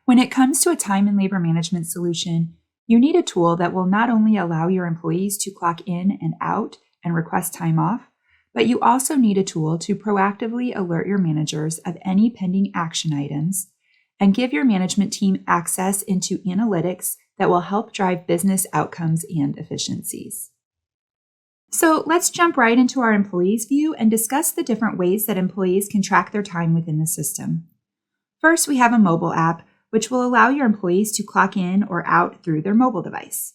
When it comes to a time and labor management solution, you need a tool that will not only allow your employees to clock in and out and request time off, but you also need a tool to proactively alert your managers of any pending action items and give your management team access into analytics that will help drive business outcomes and efficiencies. So let's jump right into our employees view and discuss the different ways that employees can track their time within the system. First, we have a mobile app, which will allow your employees to clock in or out through their mobile device.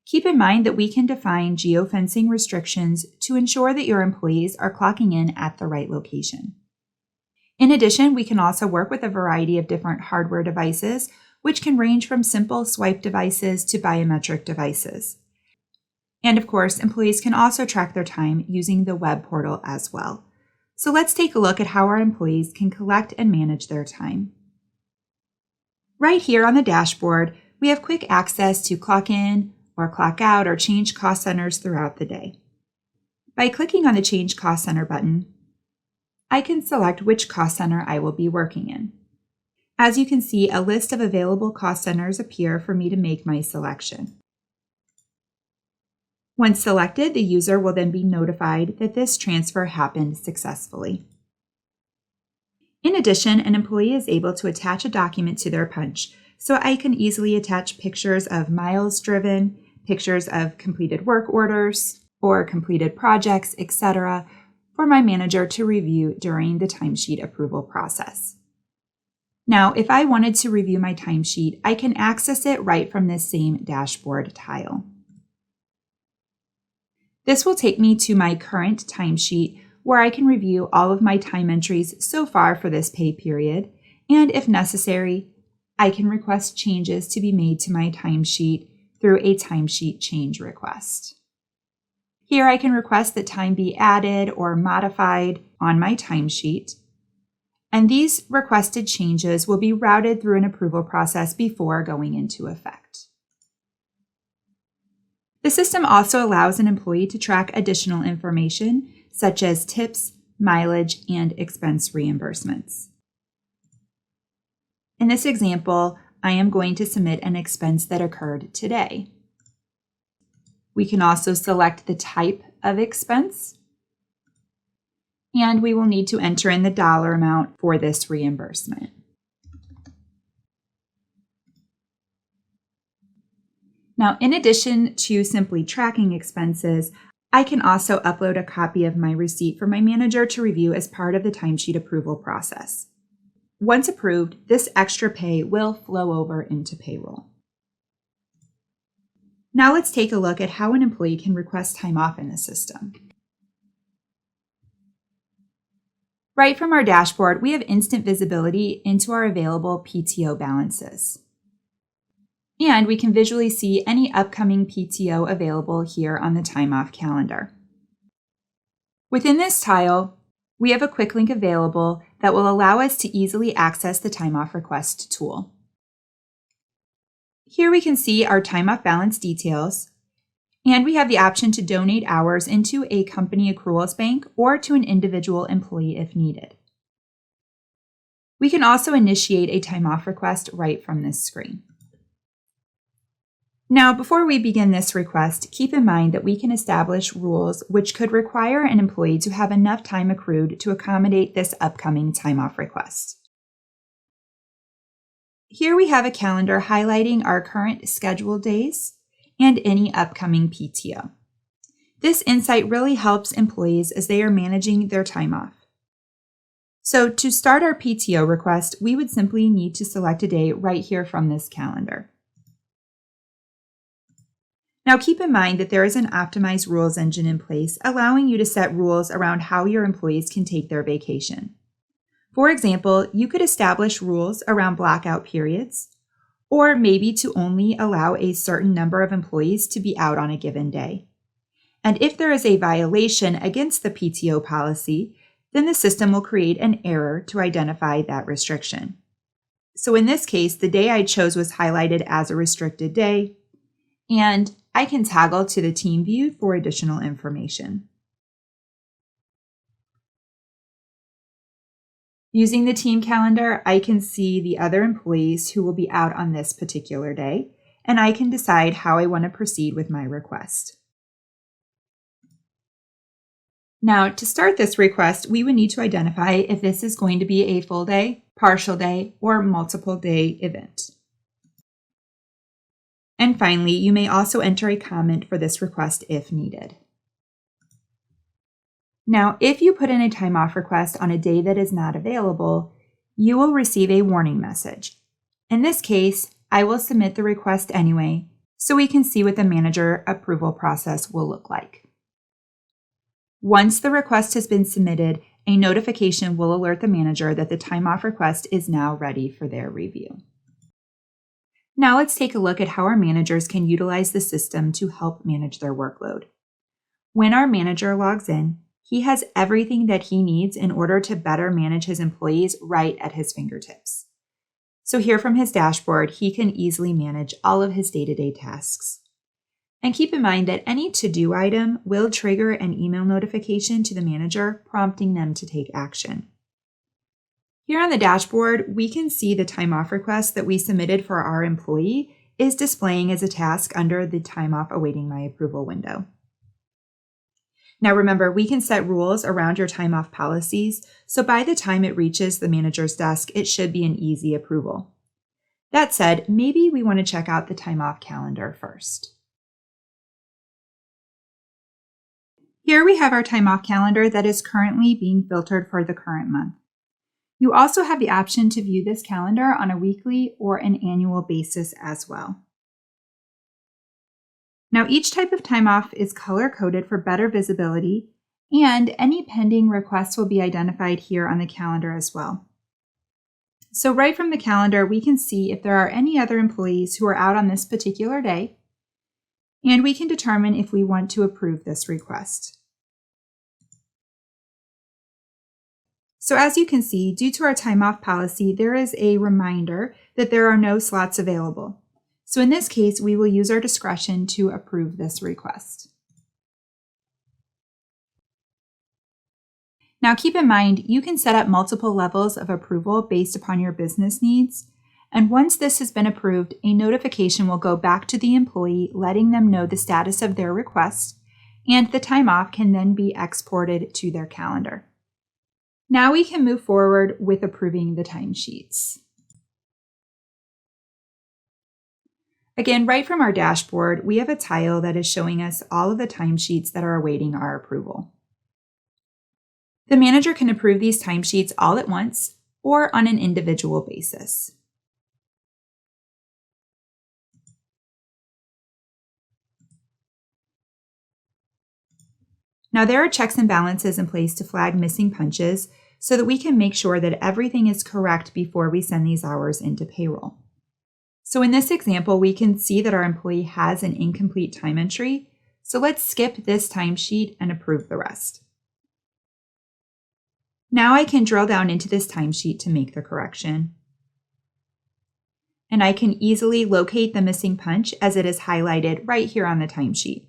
Keep in mind that we can define geofencing restrictions to ensure that your employees are clocking in at the right location. In addition, we can also work with a variety of different hardware devices, which can range from simple swipe devices to biometric devices. And of course, employees can also track their time using the web portal as well. So let's take a look at how our employees can collect and manage their time. Right here on the dashboard, we have quick access to clock in or clock out or change cost centers throughout the day. By clicking on the Change Cost Center button, I can select which cost center I will be working in. As you can see, a list of available cost centers appear for me to make my selection. Once selected, the user will then be notified that this transfer happened successfully. In addition, an employee is able to attach a document to their punch, so I can easily attach pictures of miles driven, pictures of completed work orders, or completed projects, etc., for my manager to review during the timesheet approval process. Now, if I wanted to review my timesheet, I can access it right from this same dashboard tile. This will take me to my current timesheet, where I can review all of my time entries so far for this pay period, and if necessary, I can request changes to be made to my timesheet through a timesheet change request. Here I can request that time be added or modified on my timesheet, and these requested changes will be routed through an approval process before going into effect. The system also allows an employee to track additional information, such as tips, mileage, and expense reimbursements. In this example, I am going to submit an expense that occurred today. We can also select the type of expense, and we will need to enter in the dollar amount for this reimbursement. Now, in addition to simply tracking expenses, I can also upload a copy of my receipt for my manager to review as part of the timesheet approval process. Once approved, this extra pay will flow over into payroll. Now let's take a look at how an employee can request time off in the system. Right from our dashboard, we have instant visibility into our available PTO balances. And we can visually see any upcoming PTO available here on the time off calendar. Within this tile, we have a quick link available that will allow us to easily access the time off request tool. Here we can see our time off balance details, and we have the option to donate hours into a company accruals bank or to an individual employee if needed. We can also initiate a time off request right from this screen. Now, before we begin this request, keep in mind that we can establish rules which could require an employee to have enough time accrued to accommodate this upcoming time off request. Here we have a calendar highlighting our current scheduled days and any upcoming PTO. This insight really helps employees as they are managing their time off. So to start our PTO request, we would simply need to select a day right here from this calendar. Now keep in mind that there is an optimized rules engine in place, allowing you to set rules around how your employees can take their vacation. For example, you could establish rules around blackout periods, or maybe to only allow a certain number of employees to be out on a given day. And if there is a violation against the PTO policy, then the system will create an error to identify that restriction. So in this case, the day I chose was highlighted as a restricted day, and I can toggle to the team view for additional information. Using the team calendar, I can see the other employees who will be out on this particular day, and I can decide how I want to proceed with my request. Now, to start this request, we would need to identify if this is going to be a full day, partial day, or multiple day event. And finally, you may also enter a comment for this request if needed. Now, if you put in a time off request on a day that is not available, you will receive a warning message. In this case, I will submit the request anyway, so we can see what the manager approval process will look like. Once the request has been submitted, a notification will alert the manager that the time off request is now ready for their review. Now let's take a look at how our managers can utilize the system to help manage their workload. When our manager logs in, he has everything that he needs in order to better manage his employees right at his fingertips. So here from his dashboard, he can easily manage all of his day-to-day tasks. And keep in mind that any to-do item will trigger an email notification to the manager, prompting them to take action. Here on the dashboard, we can see the time off request that we submitted for our employee is displaying as a task under the time off awaiting my approval window. Now remember, we can set rules around your time off policies, so by the time it reaches the manager's desk, it should be an easy approval. That said, maybe we want to check out the time off calendar first. Here we have our time off calendar that is currently being filtered for the current month. You also have the option to view this calendar on a weekly or an annual basis as well. Now, each type of time off is color-coded for better visibility, and any pending requests will be identified here on the calendar as well. So right from the calendar, we can see if there are any other employees who are out on this particular day, and we can determine if we want to approve this request. So as you can see, due to our time off policy, there is a reminder that there are no slots available. So in this case, we will use our discretion to approve this request. Now keep in mind, you can set up multiple levels of approval based upon your business needs. And once this has been approved, a notification will go back to the employee, letting them know the status of their request, and the time off can then be exported to their calendar. Now we can move forward with approving the timesheets. Again, right from our dashboard, we have a tile that is showing us all of the timesheets that are awaiting our approval. The manager can approve these timesheets all at once or on an individual basis. Now there are checks and balances in place to flag missing punches so that we can make sure that everything is correct before we send these hours into payroll. So in this example, we can see that our employee has an incomplete time entry. So let's skip this timesheet and approve the rest. Now I can drill down into this timesheet to make the correction. And I can easily locate the missing punch as it is highlighted right here on the timesheet.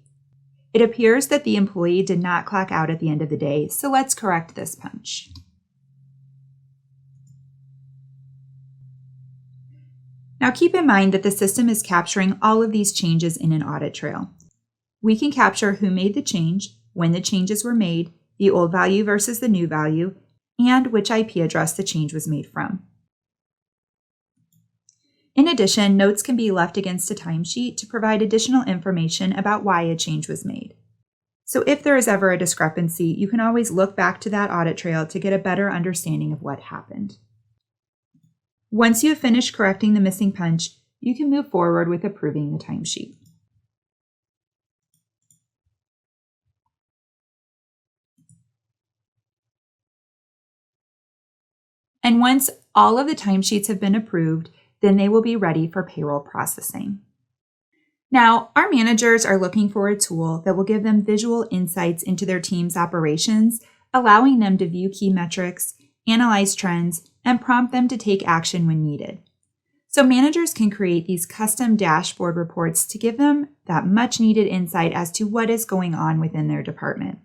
It appears that the employee did not clock out at the end of the day, so let's correct this punch. Now keep in mind that the system is capturing all of these changes in an audit trail. We can capture who made the change, when the changes were made, the old value versus the new value, and which IP address the change was made from. In addition, notes can be left against a timesheet to provide additional information about why a change was made. So if there is ever a discrepancy, you can always look back to that audit trail to get a better understanding of what happened. Once you have finished correcting the missing punch, you can move forward with approving the timesheet. And once all of the timesheets have been approved, then they will be ready for payroll processing. Now, our managers are looking for a tool that will give them visual insights into their team's operations, allowing them to view key metrics, analyze trends, and prompt them to take action when needed. So managers can create these custom dashboard reports to give them that much needed insight as to what is going on within their department.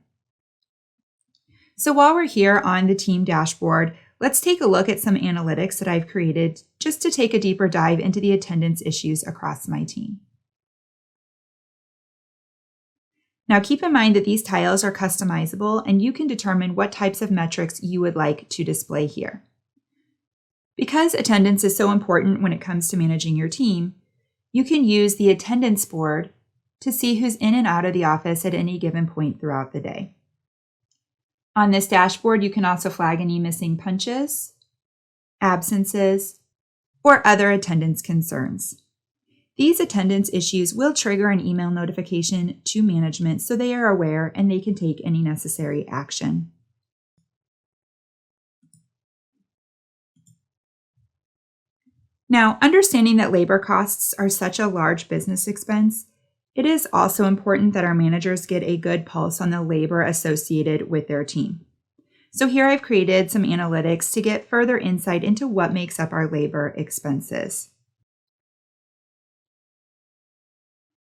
So while we're here on the team dashboard, Let's take a look at some analytics that I've created just to take a deeper dive into the attendance issues across my team. Now keep in mind that these tiles are customizable and you can determine what types of metrics you would like to display here. Because attendance is so important when it comes to managing your team, you can use the attendance board to see who's in and out of the office at any given point throughout the day. On this dashboard, you can also flag any missing punches, absences, or other attendance concerns. These attendance issues will trigger an email notification to management so they are aware and they can take any necessary action. Now, understanding that labor costs are such a large business expense, it is also important that our managers get a good pulse on the labor associated with their team. So here I've created some analytics to get further insight into what makes up our labor expenses.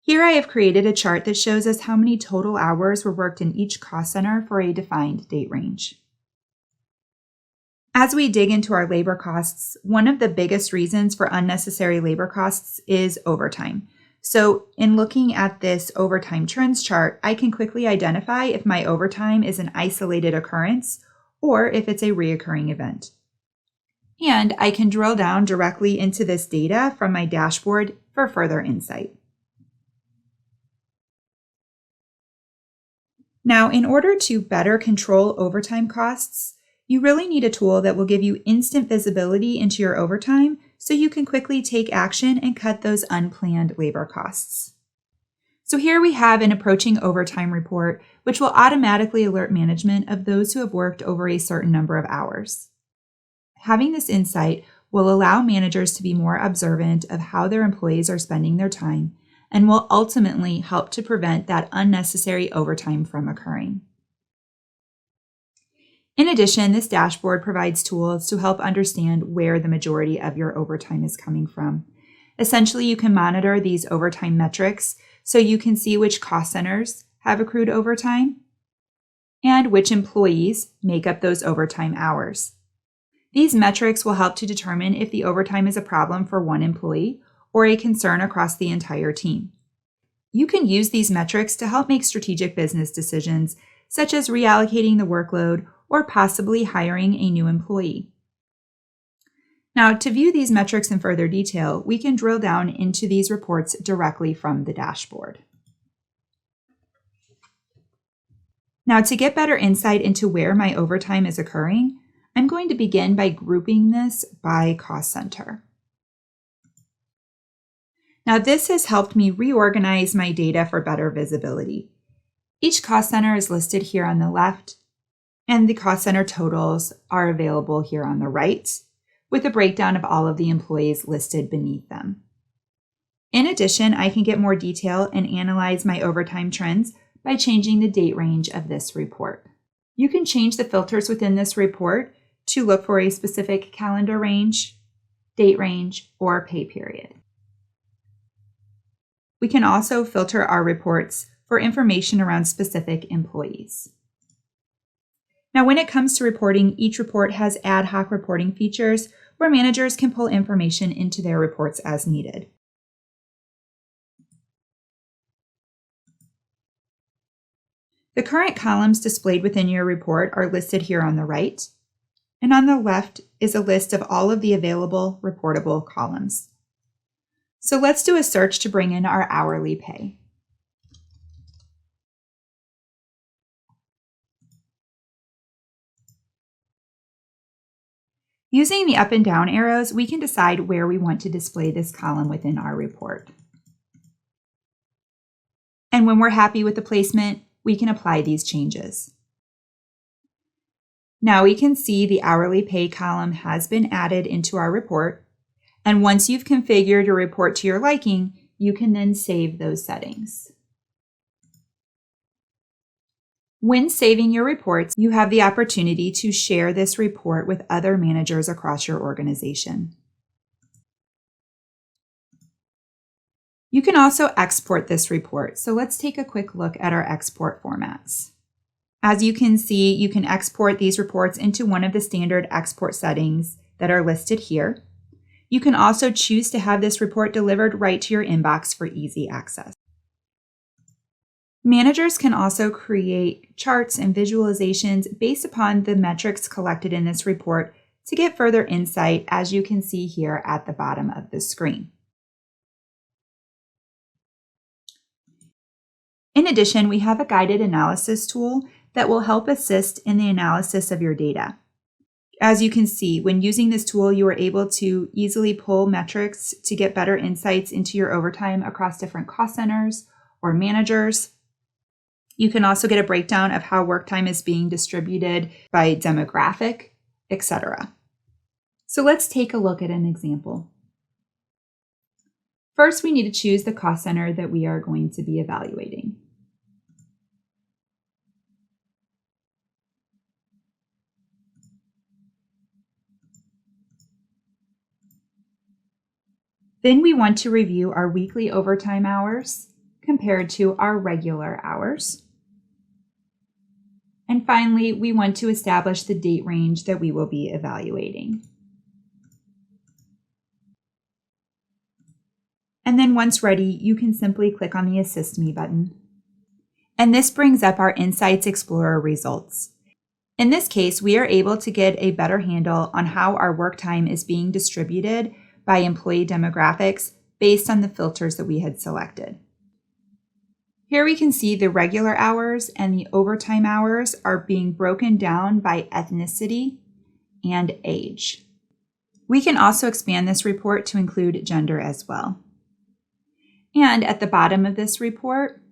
Here I have created a chart that shows us how many total hours were worked in each cost center for a defined date range. As we dig into our labor costs, one of the biggest reasons for unnecessary labor costs is overtime. So in looking at this overtime trends chart, I can quickly identify if my overtime is an isolated occurrence or if it's a reoccurring event. And I can drill down directly into this data from my dashboard for further insight. Now, in order to better control overtime costs, you really need a tool that will give you instant visibility into your overtime so you can quickly take action and cut those unplanned labor costs. So here we have an approaching overtime report, which will automatically alert management of those who have worked over a certain number of hours. Having this insight will allow managers to be more observant of how their employees are spending their time and will ultimately help to prevent that unnecessary overtime from occurring. In addition, this dashboard provides tools to help understand where the majority of your overtime is coming from. Essentially, you can monitor these overtime metrics so you can see which cost centers have accrued overtime and which employees make up those overtime hours. These metrics will help to determine if the overtime is a problem for one employee or a concern across the entire team. You can use these metrics to help make strategic business decisions, such as reallocating the workload or possibly hiring a new employee. Now, to view these metrics in further detail, we can drill down into these reports directly from the dashboard. Now, to get better insight into where my overtime is occurring, I'm going to begin by grouping this by cost center. Now, this has helped me reorganize my data for better visibility. Each cost center is listed here on the left, and the cost center totals are available here on the right, with a breakdown of all of the employees listed beneath them. In addition, I can get more detail and analyze my overtime trends by changing the date range of this report. You can change the filters within this report to look for a specific calendar range, date range, or pay period. We can also filter our reports for information around specific employees. Now, when it comes to reporting, each report has ad hoc reporting features where managers can pull information into their reports as needed. The current columns displayed within your report are listed here on the right, and on the left is a list of all of the available reportable columns. So let's do a search to bring in our hourly pay. Using the up and down arrows, we can decide where we want to display this column within our report. And when we're happy with the placement, we can apply these changes. Now we can see the hourly pay column has been added into our report. And once you've configured your report to your liking, you can then save those settings. When saving your reports, you have the opportunity to share this report with other managers across your organization. You can also export this report. So let's take a quick look at our export formats. As you can see, you can export these reports into one of the standard export settings that are listed here. You can also choose to have this report delivered right to your inbox for easy access. Managers can also create charts and visualizations based upon the metrics collected in this report to get further insight, as you can see here at the bottom of the screen. In addition, we have a guided analysis tool that will help assist in the analysis of your data. As you can see, when using this tool, you are able to easily pull metrics to get better insights into your overtime across different cost centers or managers. You can also get a breakdown of how work time is being distributed by demographic, etc. So let's take a look at an example. First, we need to choose the cost center that we are going to be evaluating. Then we want to review our weekly overtime hours compared to our regular hours. And finally, we want to establish the date range that we will be evaluating. And then once ready, you can simply click on the Assist Me button. And this brings up our Insights Explorer results. In this case, we are able to get a better handle on how our work time is being distributed by employee demographics based on the filters that we had selected. Here we can see the regular hours and the overtime hours are being broken down by ethnicity and age. We can also expand this report to include gender as well. And at the bottom of this report,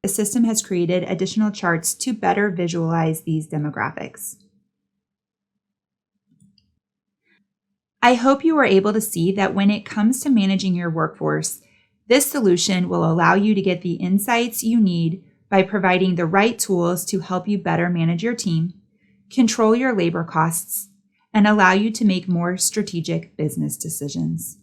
the system has created additional charts to better visualize these demographics. I hope you were able to see that when it comes to managing your workforce, this solution will allow you to get the insights you need by providing the right tools to help you better manage your team, control your labor costs, and allow you to make more strategic business decisions.